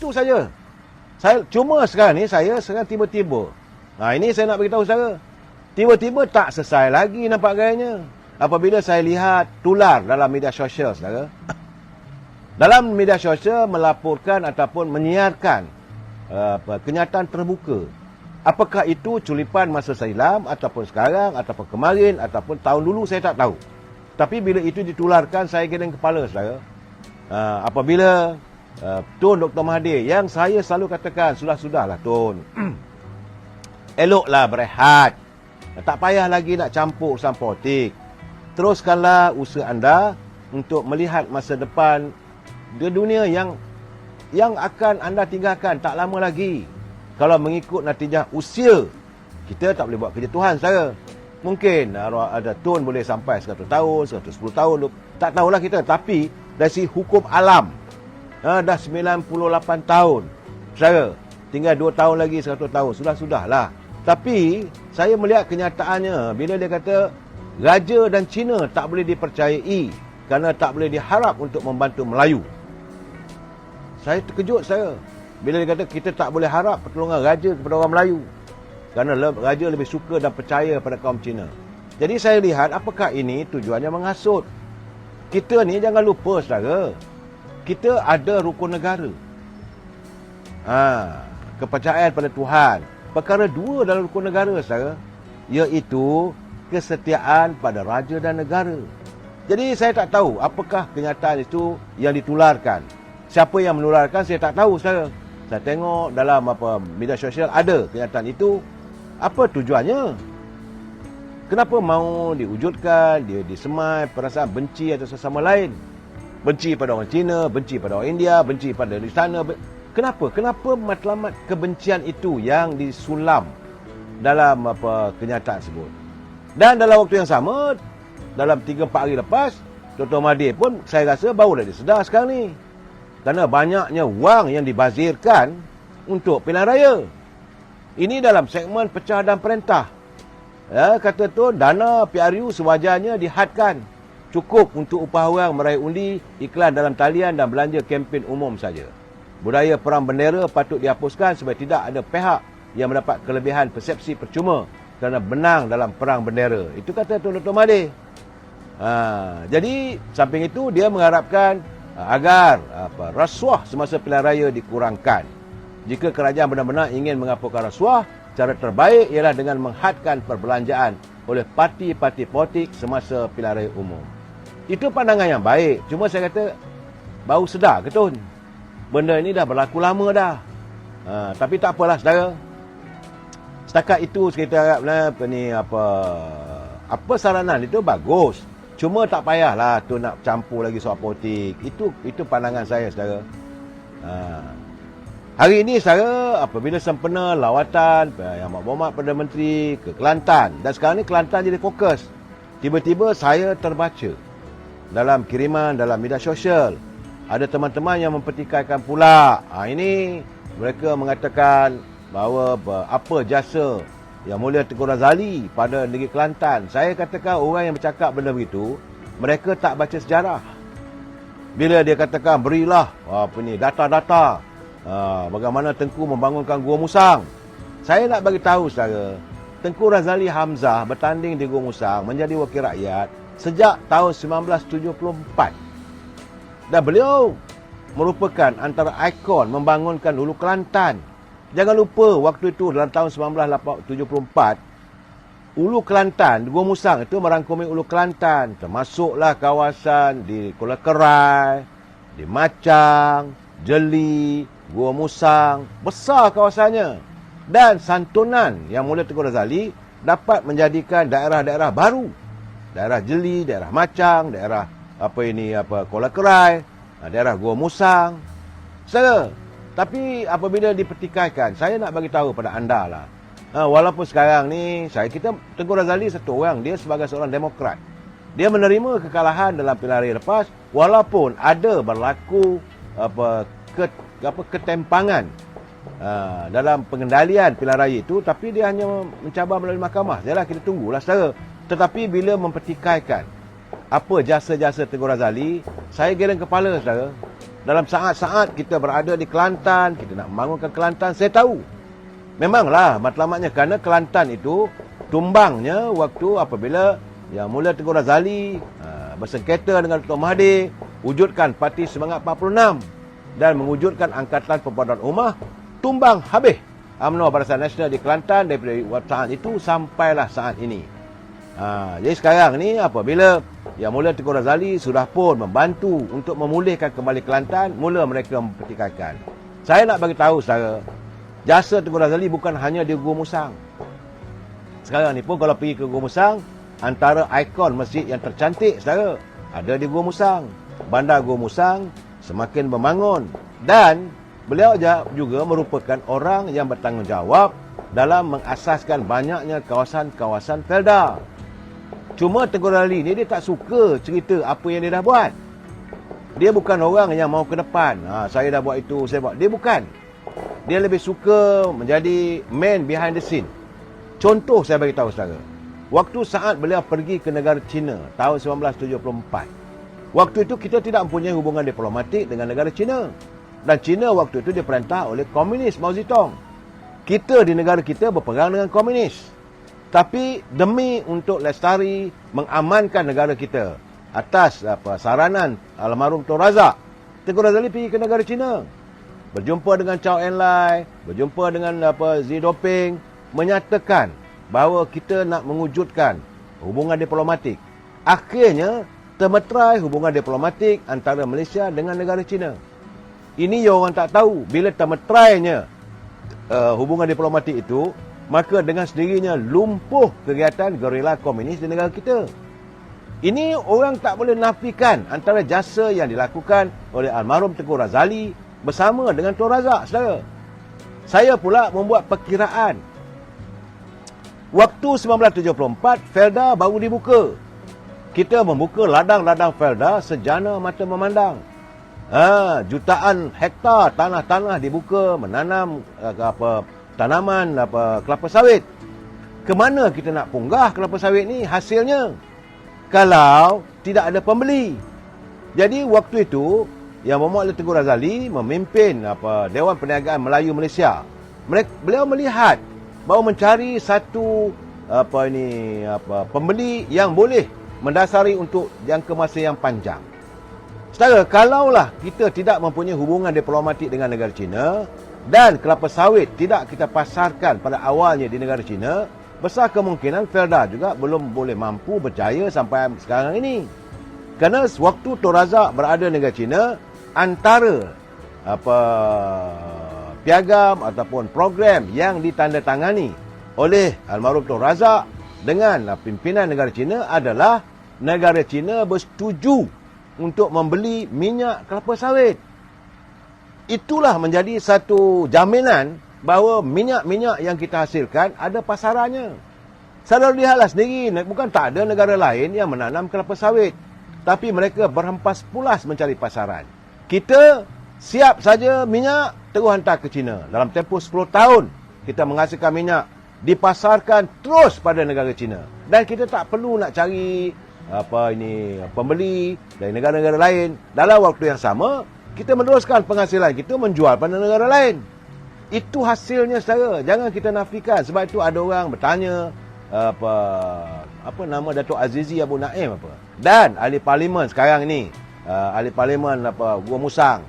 Itu saja. Cuma sekarang ni saya tiba-tiba. Ini saya nak beritahu saudara. Tiba-tiba tak selesai lagi nampak gayanya. Apabila saya lihat tular dalam media sosial saudara. Dalam media sosial melaporkan ataupun menyiarkan kenyataan terbuka. Apakah itu culipan masa silam ataupun sekarang ataupun kemarin ataupun tahun dulu saya tak tahu. Tapi bila itu ditularkan saya geleng kepala saudara. Apabila Tun Dr. Mahathir yang saya selalu katakan sudahlah Tun. Eloklah berehat. Tak payah lagi nak campur urusan politik. Teruskanlah usaha anda untuk melihat masa depan di dunia yang akan anda tinggalkan tak lama lagi. Kalau mengikut natijah usia, kita tak boleh buat kerja Tuhan saudara. Mungkin ada Tun boleh sampai 100 tahun, 110 tahun, tak tahulah kita. Tapi dari segi hukum alam, dah 98 tahun saudara. Tinggal 2 tahun lagi 100 tahun, sudahlah. Tapi saya melihat kenyataannya bila dia kata Raja dan Cina tak boleh dipercayai kerana tak boleh diharap untuk membantu Melayu. Saya terkejut saya bila dia kata kita tak boleh harap pertolongan Raja kepada orang Melayu kerana Raja lebih suka dan percaya pada kaum Cina. Jadi saya lihat apakah ini tujuannya menghasut. Kita ni jangan lupa saudara, kita ada rukun negara. Kepercayaan pada Tuhan. Perkara 2 dalam rukun negara saudara, iaitu kesetiaan pada raja dan negara. Jadi saya tak tahu apakah kenyataan itu yang ditularkan. Siapa yang menularkan saya tak tahu saudara. Saya tengok dalam media sosial ada kenyataan itu. Apa tujuannya? Kenapa mahu diwujudkan, dia disemai perasaan benci atas sesama lain? Benci pada orang Cina, benci pada orang India, benci pada di sana. Kenapa? Kenapa matlamat kebencian itu yang disulam dalam kenyataan tersebut? Dan dalam waktu yang sama, dalam 3-4 hari lepas, Dr. Mahathir pun saya rasa barulah dia sedar sekarang ni. Kerana banyaknya wang yang dibazirkan untuk pilihan raya. Ini dalam segmen pecah dan perintah. Kata tu, dana PRU sewajarnya dihadkan. Cukup untuk upah orang meraih undi, iklan dalam talian dan belanja kempen umum saja. Budaya perang bendera patut dihapuskan supaya tidak ada pihak yang mendapat kelebihan persepsi percuma kerana benang dalam perang bendera. Itu kata Tun Dr. Mahathir. Jadi, samping itu dia mengharapkan agar rasuah semasa pilihan raya dikurangkan. Jika kerajaan benar-benar ingin menghapuskan rasuah, cara terbaik ialah dengan menghadkan perbelanjaan oleh parti-parti politik semasa pilihan raya umum. Itu pandangan yang baik. Cuma saya kata, baru sedar ke Tun? Benda ini dah berlaku lama dah. Tapi tak apalah saudara. Setakat itu kita harap apa saranan itu bagus. Cuma tak payahlah tu nak campur lagi soal politik. Itu pandangan saya saudara. Hari ini saudara, apabila sempena lawatan Yang Berhormat Perdana Menteri ke Kelantan, dan sekarang ni Kelantan jadi fokus. Tiba-tiba saya terbaca dalam kiriman dalam media sosial, ada teman-teman yang mempertikaikan pula. Ini mereka mengatakan bahawa apa jasa Yang Mulia Tengku Razali pada negeri Kelantan. Saya katakan orang yang bercakap benda begitu, mereka tak baca sejarah. Bila dia katakan berilah data-data bagaimana Tengku membangunkan Gua Musang. Saya nak bagi tahu saudara, Tengku Razali Hamzah bertanding di Gua Musang menjadi wakil rakyat sejak tahun 1974. Dan beliau merupakan antara ikon membangunkan Hulu Kelantan. Jangan lupa waktu itu dalam tahun 1974, Hulu Kelantan, Gua Musang itu merangkumi Hulu Kelantan. Termasuklah kawasan di Kuala Kerai, di Macang, Jeli, Gua Musang. Besar kawasannya. Dan santunan Yang Mulia Tengku Razali dapat menjadikan daerah-daerah baru. Daerah Jeli, daerah Macang, daerah Kuala Kerai, daerah Gua Musang. Saudara, tapi apabila dipertikaikan, saya nak bagi tahu pada anda lah. Walaupun sekarang ni kita Tengku Razali satu orang, dia sebagai seorang demokrat. Dia menerima kekalahan dalam pilihan raya lepas walaupun ada berlaku ketempangan dalam pengendalian pilihan raya itu, tapi dia hanya mencabar melalui mahkamah. Yalah, kita tunggulah saudara. Tetapi bila mempertikaikan apa jasa-jasa Tengku Razali, saya geleng kepala saudara. dalam saat-saat kita berada di Kelantan, kita nak membangunkan Kelantan, saya tahu. Memanglah matlamatnya kerana Kelantan itu tumbangnya waktu apabila yang mula Tengku Razali bersengketa dengan Dr. Mahathir, wujudkan Parti Semangat 46 dan mewujudkan Angkatan Perpaduan Ummah, tumbang habis UMNO Barisan Nasional di Kelantan daripada saat itu sampailah saat ini. Jadi sekarang ni apabila yang mula Tengku Razali sudah pun membantu untuk memulihkan kembali Kelantan, mula mereka mempertikaikan. Saya nak bagi tahu saudara, jasa Tengku Razali bukan hanya di Gua Musang. Sekarang ni pun kalau pergi ke Gua Musang, antara ikon masjid yang tercantik saudara ada di Gua Musang. Bandar Gua Musang semakin membangun dan beliau juga merupakan orang yang bertanggungjawab dalam mengasaskan banyaknya kawasan-kawasan Felda. Cuma Tengku Razali ni dia tak suka cerita apa yang dia dah buat. Dia bukan orang yang mau ke depan. Saya dah buat itu, saya buat. Dia bukan. Dia lebih suka menjadi man behind the scene. Contoh saya bagi tahu saudara. Waktu saat beliau pergi ke negara China tahun 1974. Waktu itu kita tidak mempunyai hubungan diplomatik dengan negara China. Dan China waktu itu diperintah oleh komunis Mao Zedong. Kita di negara kita berperang dengan komunis. Tapi demi untuk lestari mengamankan negara kita atas saranan almarhum Tun Razak, Tengku Razali pergi ke negara China. Berjumpa dengan Chow Enlai, berjumpa dengan Xi Jinping, menyatakan bahawa kita nak mewujudkan hubungan diplomatik. Akhirnya termeterai hubungan diplomatik antara Malaysia dengan negara China. Ini yang orang tak tahu. Bila termeterainya hubungan diplomatik itu, maka dengan sendirinya lumpuh kegiatan gerila komunis di negara kita. Ini orang tak boleh nafikan antara jasa yang dilakukan oleh almarhum Tengku Razali bersama dengan Tun Razak, saudara. Saya pula membuat perkiraan. Waktu 1974, Felda baru dibuka. Kita membuka ladang-ladang Felda sejana mata memandang. Jutaan hektar tanah-tanah dibuka menanam tanaman kelapa sawit. Kemana kita nak punggah kelapa sawit ni hasilnya kalau tidak ada pembeli? Jadi waktu itu yang Muhammad Tengku Razali memimpin Dewan Perniagaan Melayu Malaysia. Beliau melihat bahawa mencari satu pembeli yang boleh mendasari untuk jangka masa yang panjang. Saudara, kalaulah kita tidak mempunyai hubungan diplomatik dengan negara China dan kelapa sawit tidak kita pasarkan pada awalnya di negara China, besar kemungkinan Felda juga belum boleh mampu berjaya sampai sekarang ini. Kerana waktu Tun Razak berada di negara China, antara piagam ataupun program yang ditandatangani oleh almarhum Tun Razak dengan pimpinan negara China adalah negara China bersetuju untuk membeli minyak kelapa sawit. Itulah menjadi satu jaminan bahawa minyak-minyak yang kita hasilkan ada pasarannya. Saudara lihatlah sendiri, bukan tak ada negara lain yang menanam kelapa sawit, tapi mereka berhempas pulas mencari pasaran. Kita siap saja minyak, terus hantar ke China. Dalam tempoh 10 tahun, kita menghasilkan minyak, dipasarkan terus pada negara China. Dan kita tak perlu nak cari pembeli dari negara-negara lain. Dalam waktu yang sama, kita meneruskan penghasilan kita menjual pada negara lain. Itu hasilnya, saudara. Jangan kita nafikan. Sebab itu ada orang bertanya apa nama Datuk Azizi Abu Naim apa. Dan ahli parlimen sekarang ni, ahli parlimen Gua Musang,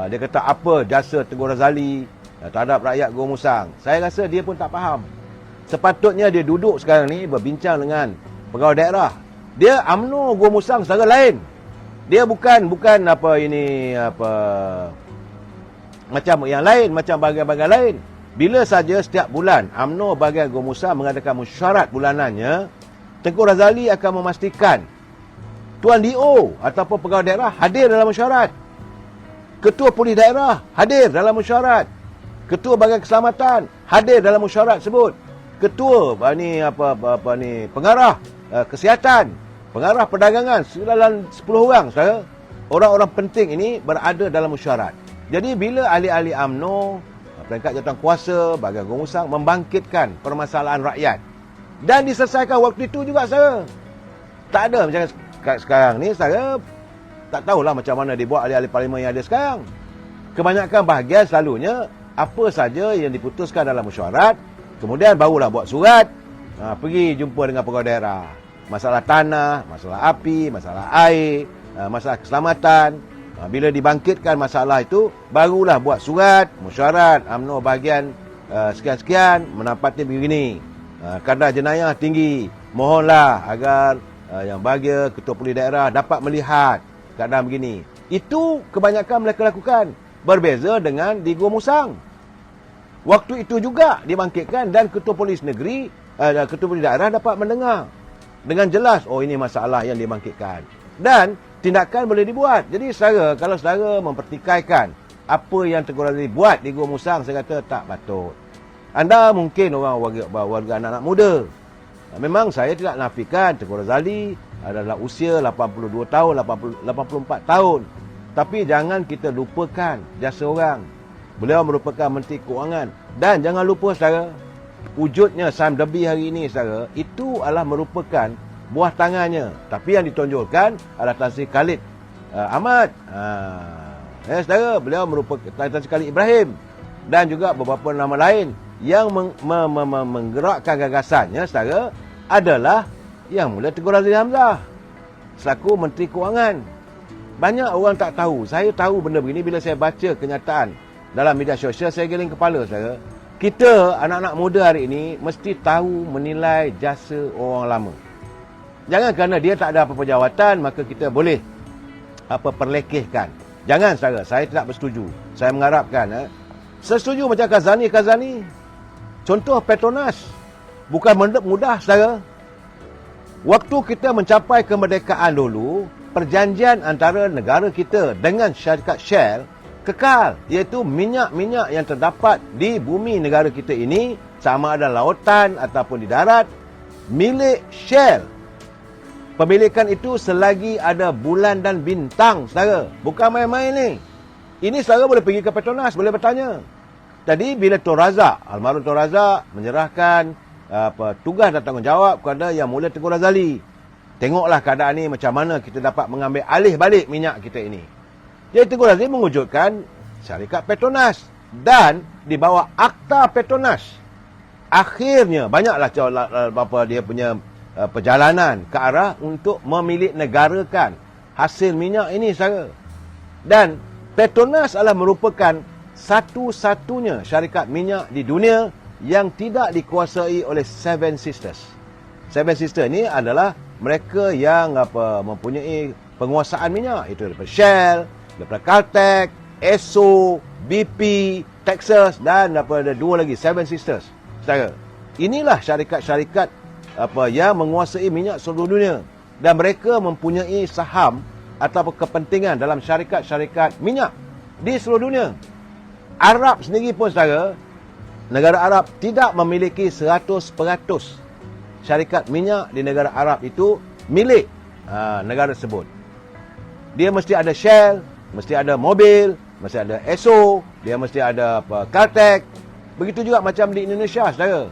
dia kata apa jasa Tengku Razali terhadap rakyat Gua Musang. Saya rasa dia pun tak faham. Sepatutnya dia duduk sekarang ni berbincang dengan pegawai daerah. Dia UMNO Gua Musang secara lain. Dia bukan macam yang lain, macam bahagian-bahagian lain. Bila saja setiap bulan UMNO bahagian Gua Musang mengadakan mesyuarat bulanannya, Tengku Razali akan memastikan Tuan DO ataupun pegawai daerah hadir dalam mesyuarat. Ketua Polis Daerah hadir dalam mesyuarat. Ketua Bahagian Keselamatan hadir dalam mesyuarat tersebut. Ketua pengarah kesihatan, pengarah perdagangan, dalam 10 orang, saudara. Orang-orang penting ini berada dalam mesyuarat. Jadi bila ahli-ahli UMNO, peringkat jawatan kuasa, bahagian Gua Musang membangkitkan permasalahan rakyat dan diselesaikan waktu itu juga, saudara. Tak ada macam sekarang ni, saudara. tak tahulah macam mana dibuat ahli-ahli parlimen yang ada sekarang. Kebanyakan bahagian selalunya apa saja yang diputuskan dalam mesyuarat, kemudian barulah buat surat, pergi jumpa dengan pegawai daerah. Masalah tanah, masalah api, masalah air, masalah keselamatan. Bila dibangkitkan masalah itu, barulah buat surat, mesyuarat, UMNO bahagian sekian-sekian mendapatnya begini. Kadar jenayah tinggi. Mohonlah agar yang bahagia ketua polis daerah dapat melihat keadaan begini. Itu kebanyakan mereka lakukan. Berbeza dengan di Gua Musang. Waktu itu juga dibangkitkan dan ketua polis negeri, ketua polis daerah dapat mendengar dengan jelas, oh ini masalah yang dibangkitkan. Dan tindakan boleh dibuat. Jadi kalau saudara mempertikaikan apa yang Tengku Razali buat di Gua Musang, saya kata tak patut. Anda mungkin orang warga anak-anak muda. Memang saya tidak nafikan Tengku Razali adalah usia 82 tahun, 84 tahun. Tapi jangan kita lupakan jasa orang. Beliau merupakan Menteri Keuangan. Dan jangan lupa saudara, wujudnya Sam Derby hari ini saudara, itu adalah merupakan buah tangannya. Tapi yang ditonjolkan adalah Tan Sri Khalid Ahmad. Saudara, beliau merupakan Tan Sri Khalid Ibrahim. Dan juga beberapa nama lain yang menggerakkan gagasannya saudara adalah yang mula Tengku Razali Hamzah selaku Menteri Keuangan. Banyak orang tak tahu. Saya tahu benda begini bila saya baca kenyataan dalam media sosial, saya geling kepala saudara. Kita anak-anak muda hari ini mesti tahu menilai jasa orang lama. Jangan kerana dia tak ada apa-apa jawatan maka kita boleh perlekehkan. Jangan saudara, saya tidak bersetuju. Saya mengharapkan saya setuju macam Kazani. Contoh Petronas. Bukan mudah, saudara. Waktu kita mencapai kemerdekaan dulu, perjanjian antara negara kita dengan syarikat Shell kekal. Iaitu minyak-minyak yang terdapat di bumi negara kita ini, sama ada lautan ataupun di darat, milik Shell. Pemilikan itu selagi ada bulan dan bintang, saudara. Bukan main-main ni. Ini saudara boleh pergi ke Petronas, boleh bertanya. Jadi bila Tun Razak, almarhum Tun Razak menyerahkan tugas dan tanggungjawab kepada Yang Mulia Tengku Razali. Tengoklah keadaan ni macam mana kita dapat mengambil alih balik minyak kita ini. Jadi Tengku Razali mewujudkan syarikat Petronas dan di bawah Akta Petronas. Akhirnya banyaklah dia punya perjalanan ke arah untuk memilik negarakan hasil minyak ini saudara. Dan Petronas adalah merupakan satu-satunya syarikat minyak di dunia yang tidak dikuasai oleh Seven Sisters. Seven Sisters ni adalah mereka yang mempunyai penguasaan minyak. Itu daripada Shell, daripada Caltex, Esso, BP, Texas dan daripada dua lagi, Seven Sisters. Saudara, inilah syarikat-syarikat yang menguasai minyak seluruh dunia. Dan mereka mempunyai saham atau kepentingan dalam syarikat-syarikat minyak di seluruh dunia. Arab sendiri pun saudara, negara Arab tidak memiliki 100% syarikat minyak di negara Arab itu milik negara tersebut. Dia mesti ada Shell, mesti ada Mobil, mesti ada Esso, dia mesti ada Caltex. Begitu juga macam di Indonesia saudara.